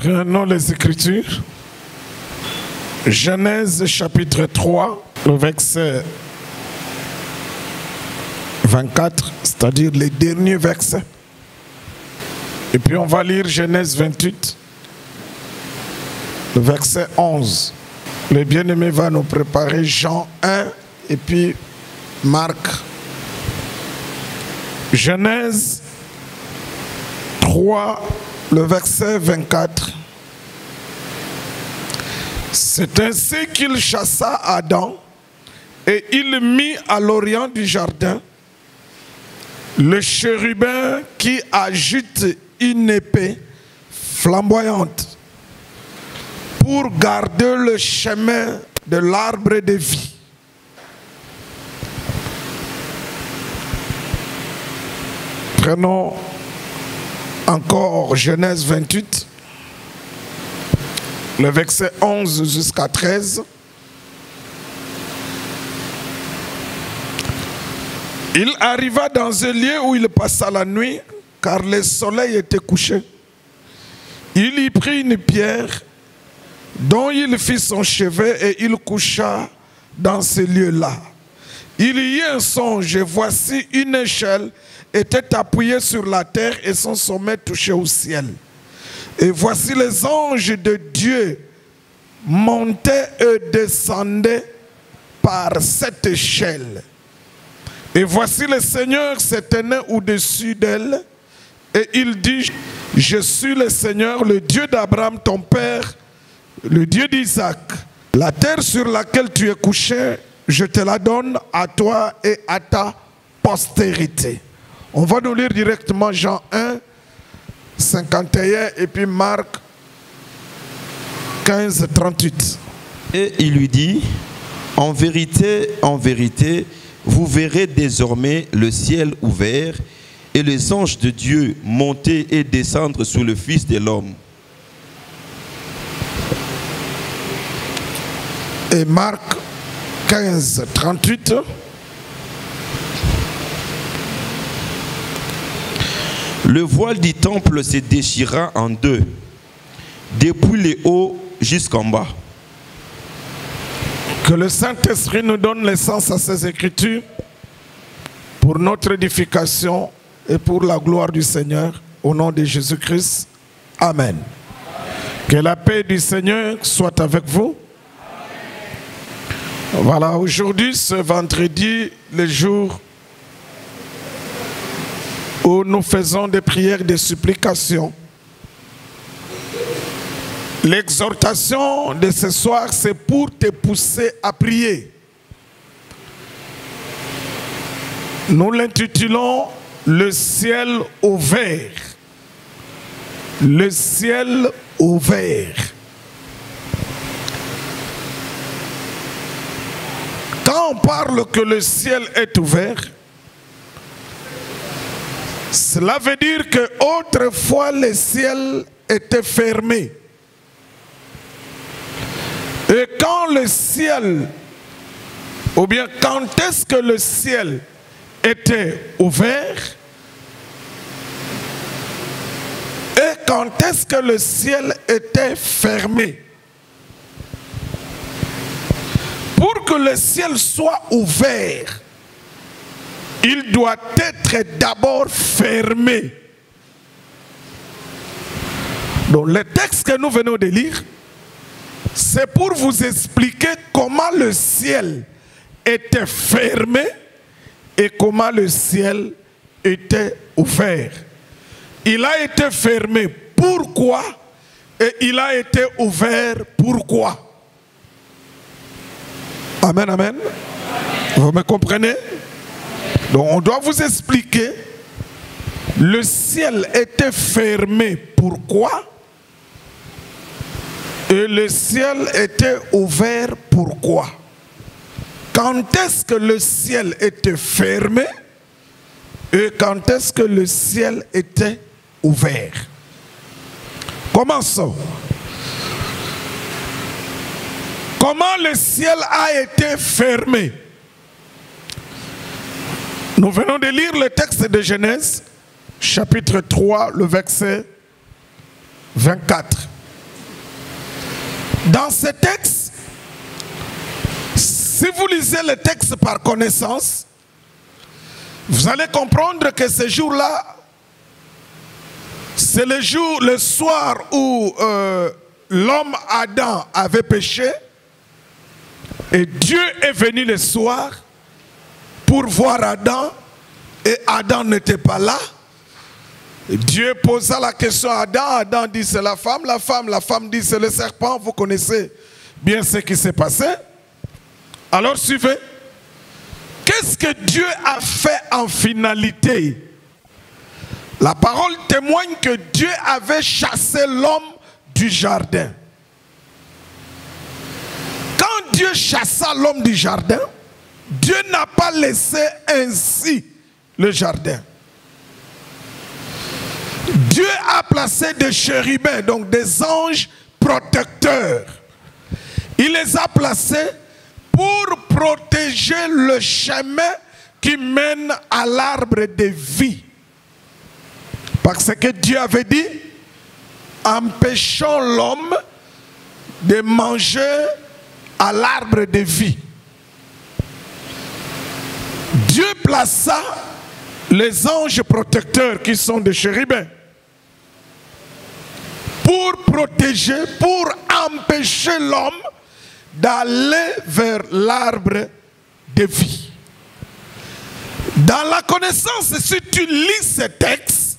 Prenons les Écritures. Genèse chapitre 3, le verset 24, c'est-à-dire les derniers versets. Et puis on va lire Genèse 28, le verset 11. Le bien-aimé va nous préparer Jean 1 et puis Marc. Genèse 3, le verset 24. C'est ainsi qu'il chassa Adam et il mit à l'orient du jardin le chérubin qui agite une épée flamboyante pour garder le chemin de l'arbre de vie. Prenons encore Genèse 28, le verset 11 jusqu'à 13. Il arriva dans un lieu où il passa la nuit, car le soleil était couché. Il y prit une pierre dont il fit son chevet et il coucha dans ce lieu-là. Il y eut un songe et voici une échelle était appuyée sur la terre et son sommet touchait au ciel. Et voici les anges de Dieu montaient et descendaient par cette échelle. Et voici le Seigneur se tenait au-dessus d'elle et il dit: je suis le Seigneur, le Dieu d'Abraham ton père, le Dieu d'Isaac. La terre sur laquelle tu es couché, je te la donne à toi et à ta postérité. On va nous lire directement Jean 1, 51 et puis Marc 15, 38. Et il lui dit: en vérité, vous verrez désormais le ciel ouvert et les anges de Dieu monter et descendre sur le Fils de l'homme. Et Marc 15, 38. Le voile du temple se déchira en deux, depuis le haut jusqu'en bas. Que le Saint-Esprit nous donne l'essence à ces Écritures pour notre édification et pour la gloire du Seigneur, au nom de Jésus-Christ. Amen. Que la paix du Seigneur soit avec vous. Voilà, aujourd'hui, ce vendredi, le jour où nous faisons des prières de supplication. L'exhortation de ce soir, c'est pour te pousser à prier. Nous l'intitulons « Le ciel ouvert ». Le ciel ouvert. Quand on parle que le ciel est ouvert, cela veut dire qu'autrefois le ciel était fermé. Et quand le ciel, ou bien quand est-ce que le ciel était ouvert, et quand est-ce que le ciel était fermé? Pour que le ciel soit ouvert, il doit être d'abord fermé. Donc le texte que nous venons de lire, c'est pour vous expliquer comment le ciel était fermé et comment le ciel était ouvert. Il a été fermé, pourquoi? Et il a été ouvert, pourquoi? Amen, amen. Vous me comprenez? Donc on doit vous expliquer, le ciel était fermé, pourquoi? Et le ciel était ouvert, pourquoi? Quand est-ce que le ciel était fermé et quand est-ce que le ciel était ouvert? Commençons. Comment le ciel a été fermé? Nous venons de lire le texte de Genèse, chapitre 3, le verset 24. Dans ce texte, si vous lisez le texte par connaissance, vous allez comprendre que ce jour-là, c'est le soir où l'homme Adam avait péché, et Dieu est venu le soir pour voir Adam, et Adam n'était pas là. Et Dieu posa la question à Adam, Adam dit c'est la femme dit c'est le serpent. Vous connaissez bien ce qui s'est passé. Alors suivez. Qu'est-ce que Dieu a fait en finalité? La parole témoigne que Dieu avait chassé l'homme du jardin. Quand Dieu chassa l'homme du jardin, Dieu n'a pas laissé ainsi le jardin. Dieu a placé des chérubins, donc des anges protecteurs. Il les a placés pour protéger le chemin qui mène à l'arbre de vie. Parce que Dieu avait dit, empêchons l'homme de manger à l'arbre de vie. Dieu plaça les anges protecteurs qui sont des chérubins pour protéger, pour empêcher l'homme d'aller vers l'arbre de vie. Dans la connaissance, si tu lis ce texte,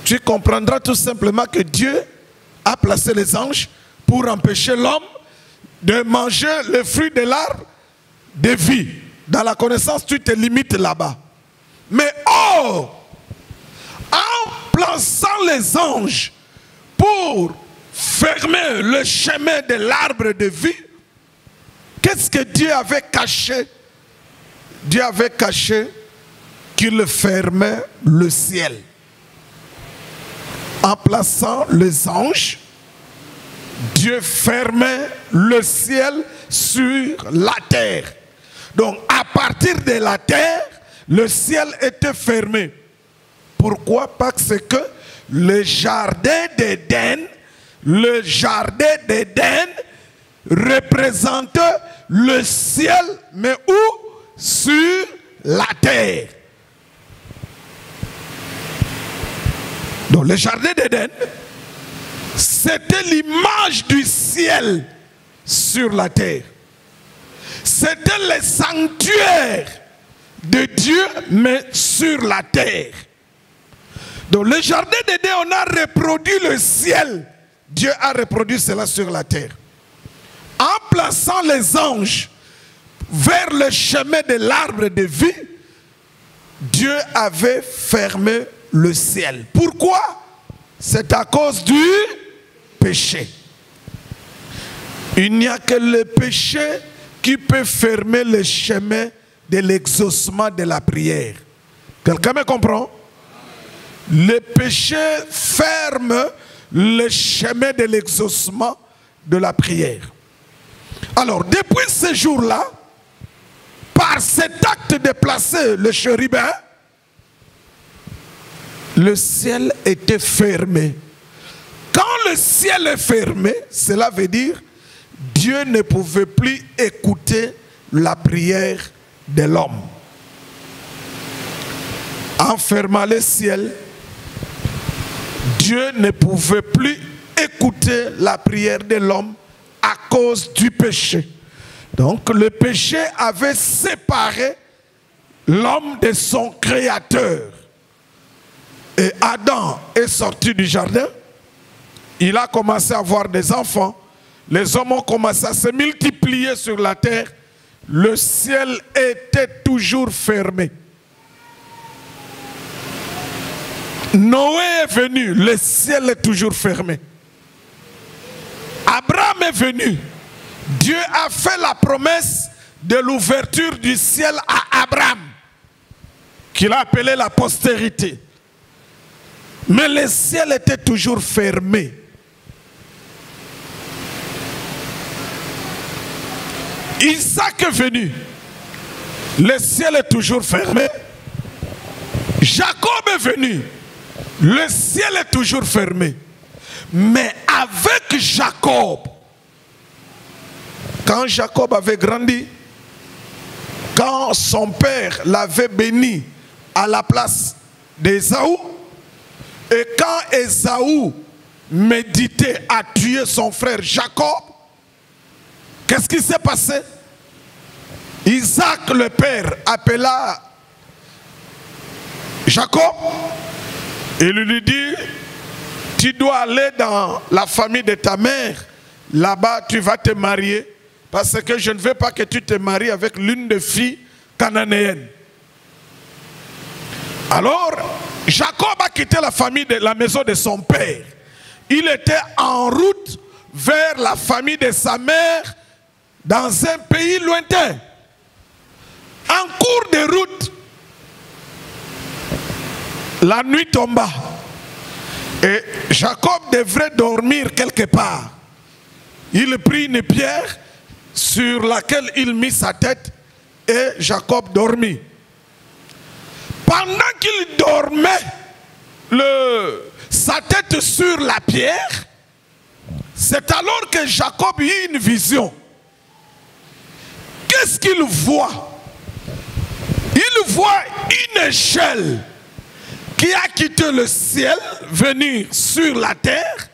tu comprendras tout simplement que Dieu a placé les anges pour empêcher l'homme de manger le fruit de l'arbre de vie. Dans la connaissance, tu te limites là-bas. Mais oh, en plaçant les anges pour fermer le chemin de l'arbre de vie, qu'est-ce que Dieu avait caché? Dieu avait caché qu'il fermait le ciel. En plaçant les anges, Dieu fermait le ciel sur la terre. Donc à partir de la terre, le ciel était fermé. Pourquoi? Parce que le jardin d'Éden représente le ciel, mais où? Sur la terre. Donc le jardin d'Éden, c'était l'image du ciel sur la terre. C'était le sanctuaire de Dieu, mais sur la terre. Donc le jardin d'Éden, on a reproduit le ciel. Dieu a reproduit cela sur la terre. En plaçant les anges vers le chemin de l'arbre de vie, Dieu avait fermé le ciel. Pourquoi? C'est à cause du péché. Il n'y a que le péché qui peut fermer le chemin de l'exaucement de la prière. Quelqu'un me comprend? Le péché ferme le chemin de l'exaucement de la prière. Alors, depuis ce jour-là, par cet acte de placer le chérubin, le ciel était fermé. Quand le ciel est fermé, cela veut dire Dieu ne pouvait plus écouter la prière de l'homme. En fermant le ciel, Dieu ne pouvait plus écouter la prière de l'homme à cause du péché. Donc le péché avait séparé l'homme de son créateur. Et Adam est sorti du jardin. Il a commencé à avoir des enfants. Les hommes ont commencé à se multiplier sur la terre. Le ciel était toujours fermé. Noé est venu, le ciel est toujours fermé. Abraham est venu. Dieu a fait la promesse de l'ouverture du ciel à Abraham, qu'il a appelé la postérité. Mais le ciel était toujours fermé. Isaac est venu. Le ciel est toujours fermé. Jacob est venu. Le ciel est toujours fermé. Mais avec Jacob, quand Jacob avait grandi, quand son père l'avait béni à la place d'Ésaü, et quand Ésaü méditait à tuer son frère Jacob, qu'est-ce qui s'est passé? Isaac, le père, appela Jacob et lui dit: tu dois aller dans la famille de ta mère, là-bas tu vas te marier, parce que je ne veux pas que tu te maries avec l'une des filles cananéennes. Alors, Jacob a quitté la famille de la maison de son père. Il était en route vers la famille de sa mère dans un pays lointain. En cours de route, la nuit tomba et Jacob devrait dormir quelque part. Il prit une pierre sur laquelle il mit sa tête et Jacob dormit. Pendant qu'il dormait, sa tête sur la pierre, c'est alors que Jacob eut une vision. Qu'est-ce qu'il voit? Il voit une échelle qui a quitté le ciel, venir sur la terre.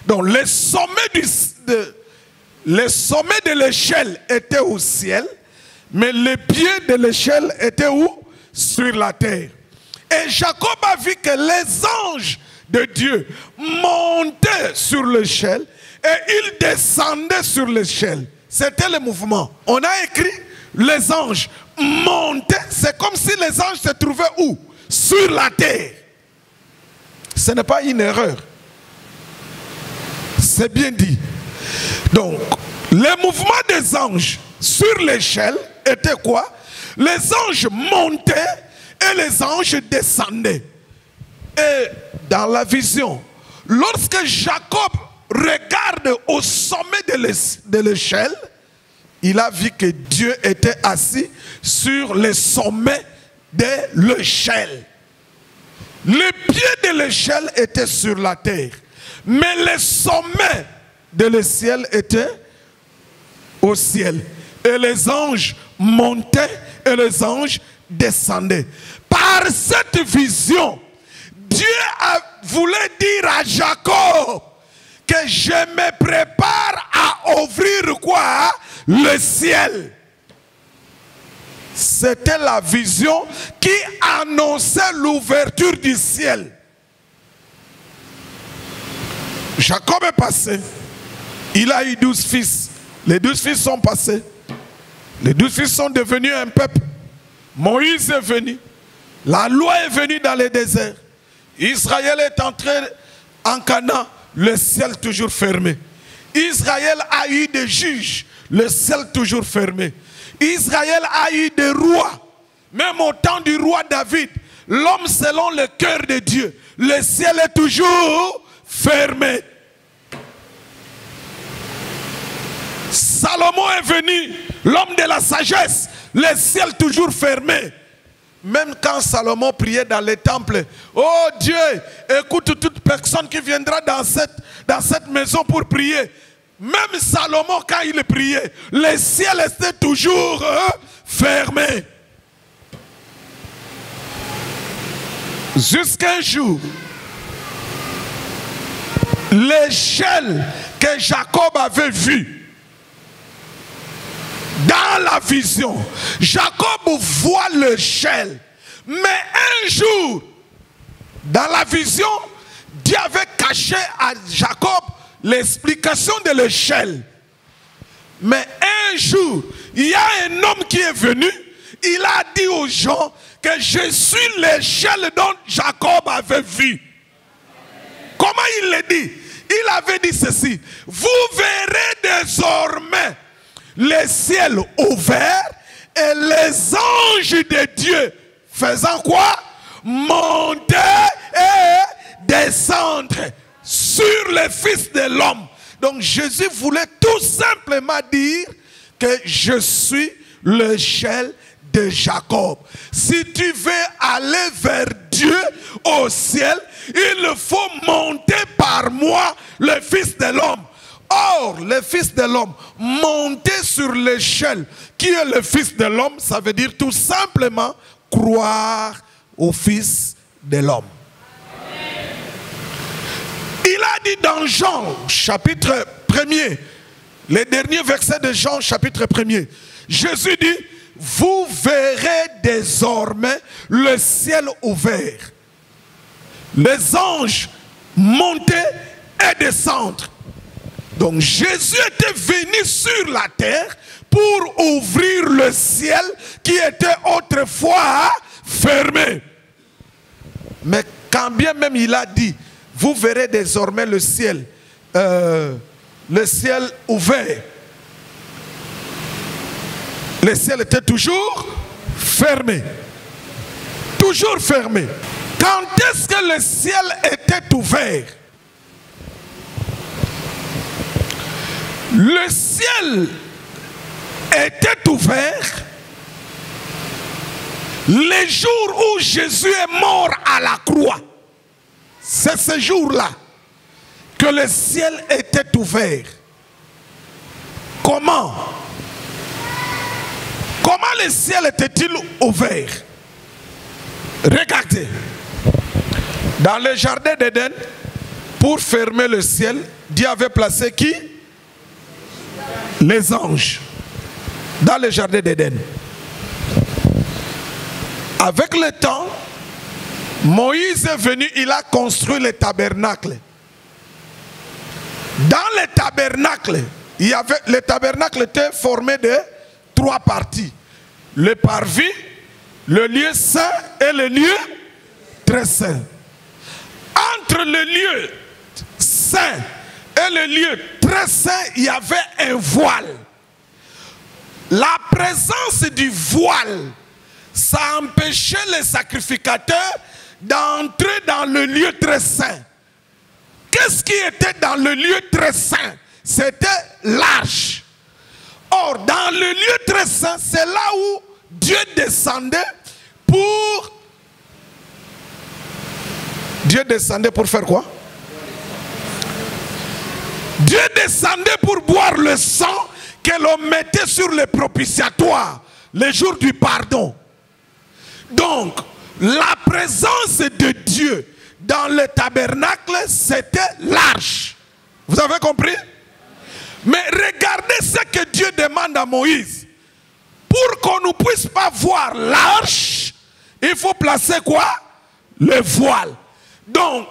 Donc les sommets de l'échelle étaient au ciel, mais les pieds de l'échelle étaient où? Sur la terre. Et Jacob a vu que les anges de Dieu montaient sur l'échelle et ils descendaient sur l'échelle. C'était le mouvement. On a écrit les anges montaient. C'est comme si les anges se trouvaient où? Sur la terre. Ce n'est pas une erreur. C'est bien dit. Donc, le mouvement des anges sur l'échelle était quoi? Les anges montaient et les anges descendaient. Et dans la vision, lorsque Jacob regarde au sommet de l'échelle, il a vu que Dieu était assis sur le sommet de l'échelle. Les pieds de l'échelle étaient sur la terre, mais le sommet de le ciel était au ciel. Et les anges montaient et les anges descendaient. Par cette vision, Dieu voulait dire à Jacob que je me prépare à ouvrir quoi? Le ciel. C'était la vision qui annonçait l'ouverture du ciel. Jacob est passé. Il a eu 12 fils. Les 12 fils sont passés. Les 12 fils sont devenus un peuple. Moïse est venu. La loi est venue dans le désert. Israël est entré en Canaan. Le ciel toujours fermé. Israël a eu des juges. Le ciel toujours fermé. Israël a eu des rois. Même au temps du roi David, l'homme selon le cœur de Dieu. Le ciel est toujours fermé. Salomon est venu, l'homme de la sagesse, le ciel toujours fermé. Même quand Salomon priait dans les temples, oh Dieu, écoute toute personne qui viendra dans cette maison pour prier. Même Salomon, quand il priait, le ciel était toujours fermé. Jusqu'un jour, l'échelle que Jacob avait vue, dans la vision, Jacob voit l'échelle. Mais un jour, dans la vision, Dieu avait caché à Jacob l'explication de l'échelle. Mais un jour, il y a un homme qui est venu, il a dit aux gens que je suis l'échelle dont Jacob avait vu. Comment il l'a dit? Il avait dit ceci: vous verrez désormais le ciel ouvert et les anges de Dieu faisant quoi? Monter et descendre sur le Fils de l'homme. Donc Jésus voulait tout simplement dire que je suis l'échelle de Jacob. Si tu veux aller vers Dieu au ciel, il faut monter par moi, le Fils de l'homme. Or, le Fils de l'homme, monter sur l'échelle qui est le Fils de l'homme, ça veut dire tout simplement croire au Fils de l'homme. Il a dit dans Jean, chapitre 1er, les derniers versets de Jean, chapitre 1er, Jésus dit, vous verrez désormais le ciel ouvert, les anges monter et descendre. Donc Jésus était venu sur la terre pour ouvrir le ciel qui était autrefois fermé. Mais quand bien même il a dit, vous verrez désormais le ciel ouvert. Le ciel était toujours fermé. Toujours fermé. Quand est-ce que le ciel était ouvert? Le ciel était ouvert les jours où Jésus est mort à la croix. C'est ce jour-là que le ciel était ouvert. Comment? Comment le ciel était-il ouvert? Regardez. Dans le jardin d'Éden, pour fermer le ciel, Dieu avait placé qui? Les anges. Dans le jardin d'Éden. Avec le temps, Moïse est venu, il a construit le tabernacle. Dans le tabernacle, le tabernacle était formé de 3 parties. Le parvis, le lieu saint et le lieu très saint. Entre le lieu saint et le lieu très saint, il y avait un voile. La présence du voile, ça empêchait les sacrificateurs d'entrer dans le lieu très saint. Qu'est-ce qui était dans le lieu très saint? C'était l'arche. Or, dans le lieu très saint, c'est là où Dieu descendait pour... Dieu descendait pour faire quoi? Dieu descendait pour boire le sang que l'on mettait sur le propitiatoire, le jour du pardon. Donc, la présence de Dieu dans le tabernacle, c'était l'arche. Vous avez compris? Mais regardez ce que Dieu demande à Moïse. Pour qu'on ne puisse pas voir l'arche, il faut placer quoi? Le voile. Donc,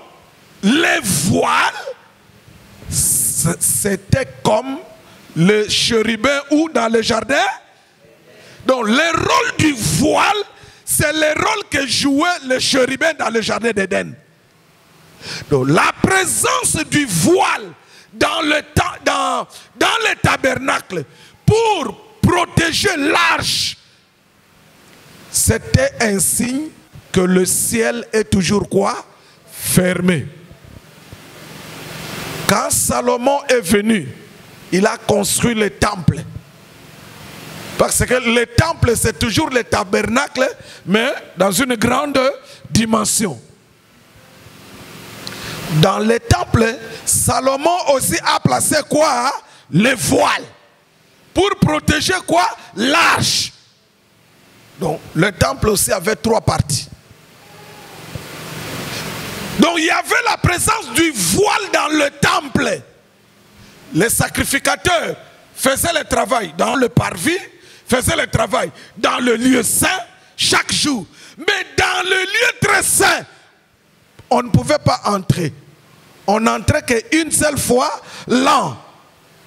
le voile, c'était comme le chérubin ou dans le jardin. Donc, le rôle du voile, c'est le rôle que jouait le chérubin dans le jardin d'Éden. Donc, la présence du voile dans le tabernacle pour protéger l'arche, c'était un signe que le ciel est toujours quoi? Fermé. Quand Salomon est venu, il a construit le temple. Parce que le temple, c'est toujours le tabernacle, mais dans une grande dimension. Dans le temple, Salomon aussi a placé quoi? Le voile. Pour protéger quoi? L'arche. Donc, le temple aussi avait 3 parties. Donc, il y avait la présence du voile dans le temple. Les sacrificateurs faisaient le travail dans le parvis, faisaient le travail dans le lieu saint chaque jour. Mais dans le lieu très saint, on ne pouvait pas entrer. On n'entrait qu'une seule fois l'an,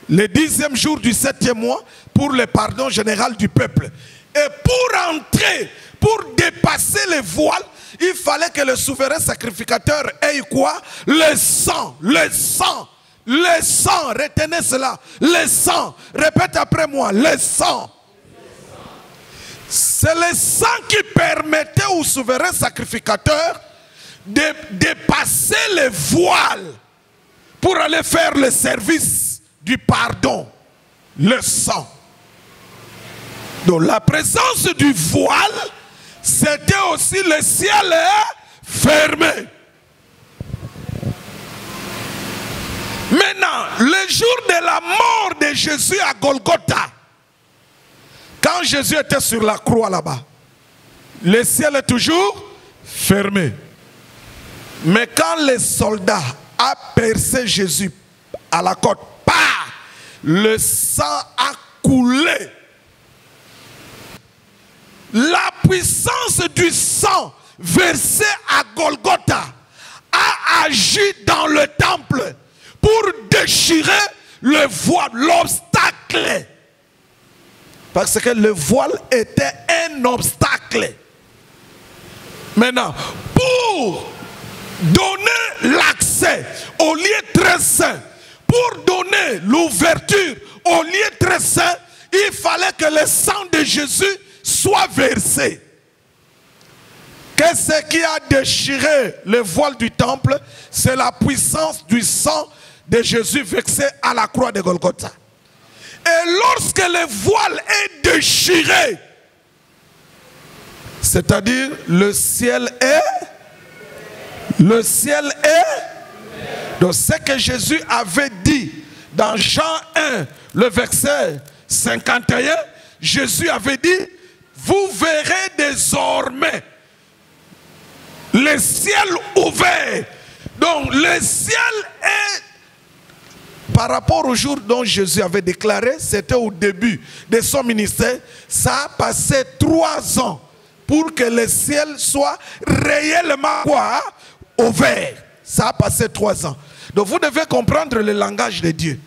le 10e jour du 7e mois, pour le pardon général du peuple. Et pour entrer, pour dépasser les voiles, il fallait que le souverain sacrificateur ait quoi? Le sang, le sang, le sang, retenez cela, le sang, répète après moi, le sang. C'est le sang qui permettait au souverain sacrificateur de dépasser les voiles pour aller faire le service du pardon, le sang. Donc la présence du voile, c'était aussi le ciel est fermé. Maintenant, le jour de la mort de Jésus à Golgotha, quand Jésus était sur la croix là-bas, le ciel est toujours fermé. Mais quand les soldats ont percé Jésus à la côte, le sang a coulé. La puissance du sang versé à Golgotha a agi dans le temple pour déchirer le voile, l'obstacle. Parce que le voile était un obstacle. Maintenant, pour donner l'accès au lieu très saint, pour donner l'ouverture au lieu très saint, il fallait que le sang de Jésus soit versé. Qu'est-ce qui a déchiré le voile du temple? C'est la puissance du sang de Jésus versé à la croix de Golgotha. Et lorsque le voile est déchiré, c'est-à-dire le ciel est, donc ce que Jésus avait dit dans Jean 1, le verset 51, Jésus avait dit, vous verrez désormais le ciel ouvert. Donc le ciel est, par rapport au jour dont Jésus avait déclaré, c'était au début de son ministère, ça a passé 3 ans pour que le ciel soit réellement quoi? Ouvert. Ça a passé 3 ans. Donc vous devez comprendre le langage de Dieu.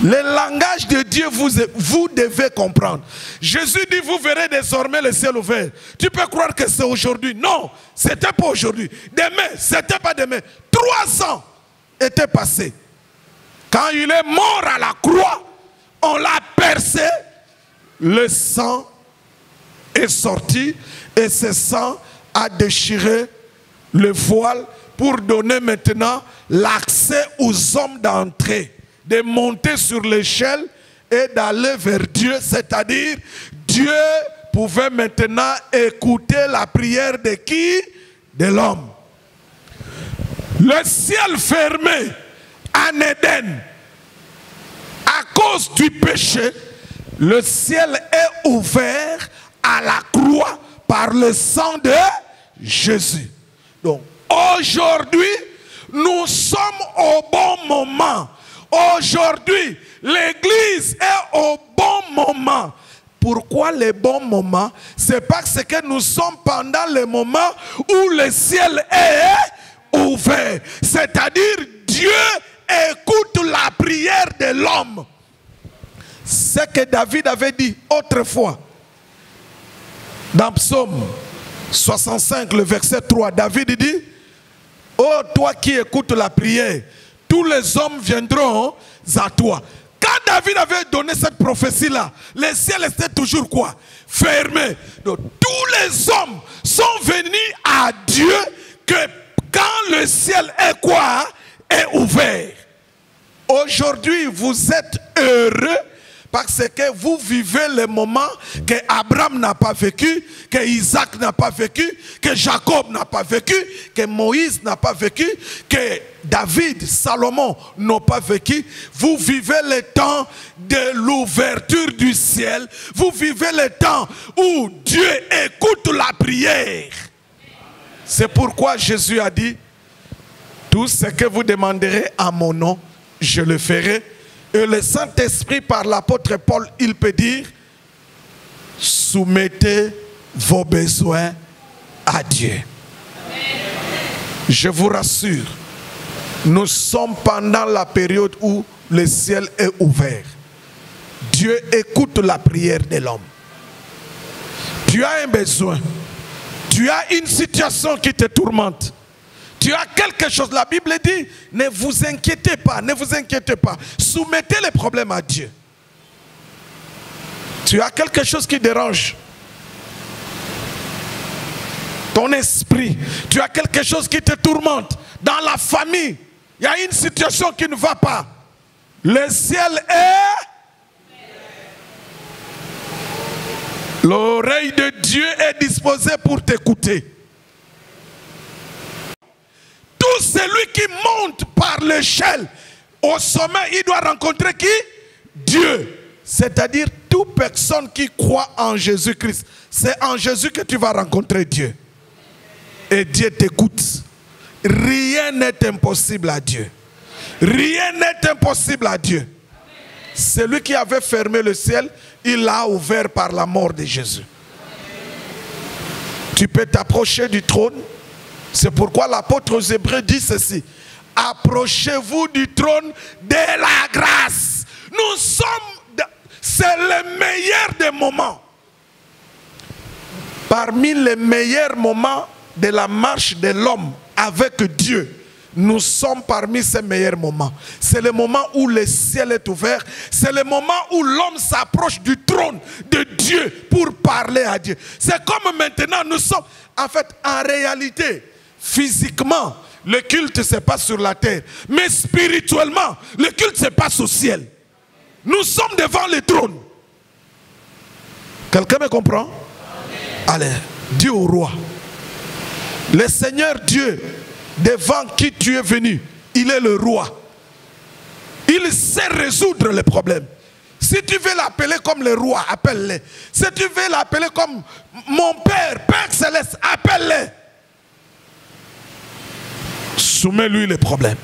Le langage de Dieu, vous devez comprendre. Jésus dit, vous verrez désormais le ciel ouvert. Tu peux croire que c'est aujourd'hui. Non, ce n'était pas aujourd'hui. Demain, ce n'était pas demain. 3 ans étaient passés. Quand il est mort à la croix, on l'a percé. Le sang est sorti et ce sang a déchiré le voile pour donner maintenant l'accès aux hommes d'entrer, de monter sur l'échelle et d'aller vers Dieu, c'est-à-dire Dieu pouvait maintenant écouter la prière de qui? De l'homme. Le ciel fermé en Éden, à cause du péché, le ciel est ouvert à la croix par le sang de Jésus. Donc aujourd'hui, nous sommes au bon moment. Aujourd'hui, l'église est au bon moment. Pourquoi le bon moment? C'est parce que nous sommes pendant le moment où le ciel est ouvert. C'est-à-dire Dieu écoute la prière de l'homme. Ce que David avait dit autrefois. Dans Psaume 65, le verset 3, David dit, « Oh, toi qui écoutes la prière, tous les hommes viendront à toi. » Quand David avait donné cette prophétie-là, le ciel était toujours quoi? Fermé. Donc, tous les hommes sont venus à Dieu que quand le ciel est quoi? Est ouvert. Aujourd'hui, vous êtes heureux parce que vous vivez le moment que Abraham n'a pas vécu, que Isaac n'a pas vécu, que Jacob n'a pas vécu, que Moïse n'a pas vécu, que David, Salomon n'ont pas vécu. Vous vivez le temps de l'ouverture du ciel. Vous vivez le temps où Dieu écoute la prière. C'est pourquoi Jésus a dit, tout ce que vous demanderez à mon nom, je le ferai. Et le Saint-Esprit, par l'apôtre Paul, il peut dire, soumettez vos besoins à Dieu. Je vous rassure, nous sommes pendant la période où le ciel est ouvert. Dieu écoute la prière de l'homme. Tu as un besoin. Tu as une situation qui te tourmente. Tu as quelque chose, la Bible dit, ne vous inquiétez pas, ne vous inquiétez pas. Soumettez les problèmes à Dieu. Tu as quelque chose qui dérange ton esprit. Tu as quelque chose qui te tourmente. Dans la famille, il y a une situation qui ne va pas. Le ciel est... L'oreille de Dieu est disposée pour t'écouter. Tout celui qui monte par l'échelle au sommet, il doit rencontrer qui? Dieu. C'est-à-dire toute personne qui croit en Jésus-Christ. C'est en Jésus que tu vas rencontrer Dieu. Et Dieu t'écoute. Rien n'est impossible à Dieu. Rien n'est impossible à Dieu. Celui qui avait fermé le ciel, il l'a ouvert par la mort de Jésus. Tu peux t'approcher du trône. C'est pourquoi l'apôtre aux Hébreux dit ceci. Approchez-vous du trône de la grâce. Nous sommes... C'est le meilleur des moments. Parmi les meilleurs moments de la marche de l'homme avec Dieu, nous sommes parmi ces meilleurs moments. C'est le moment où le ciel est ouvert. C'est le moment où l'homme s'approche du trône de Dieu pour parler à Dieu. C'est comme maintenant nous sommes... En fait, en réalité, physiquement, le culte se passe sur la terre. Mais spirituellement, le culte se passe au ciel. Nous sommes devant le trône. Quelqu'un me comprend? Allez, dis au roi. Le Seigneur Dieu, devant qui tu es venu, il est le roi. Il sait résoudre les problèmes. Si tu veux l'appeler comme le roi, appelle-le. Si tu veux l'appeler comme mon Père, Père Céleste, appelle-le. Soumets-lui les problèmes.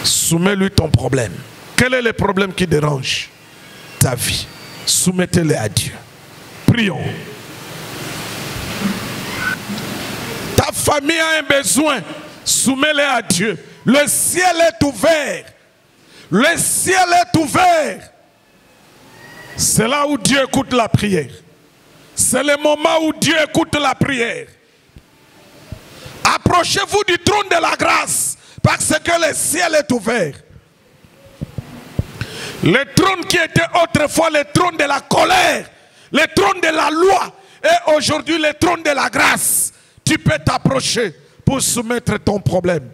Soumets-lui ton problème. Quel est le problème qui dérange ta vie? Soumettez-le à Dieu. Prions. Ta famille a un besoin. Soumets-le à Dieu. Le ciel est ouvert. Le ciel est ouvert. C'est là où Dieu écoute la prière. C'est le moment où Dieu écoute la prière. Approchez-vous du trône de la grâce, parce que le ciel est ouvert. Le trône qui était autrefois le trône de la colère, le trône de la loi, et aujourd'hui le trône de la grâce. Tu peux t'approcher pour soumettre ton problème.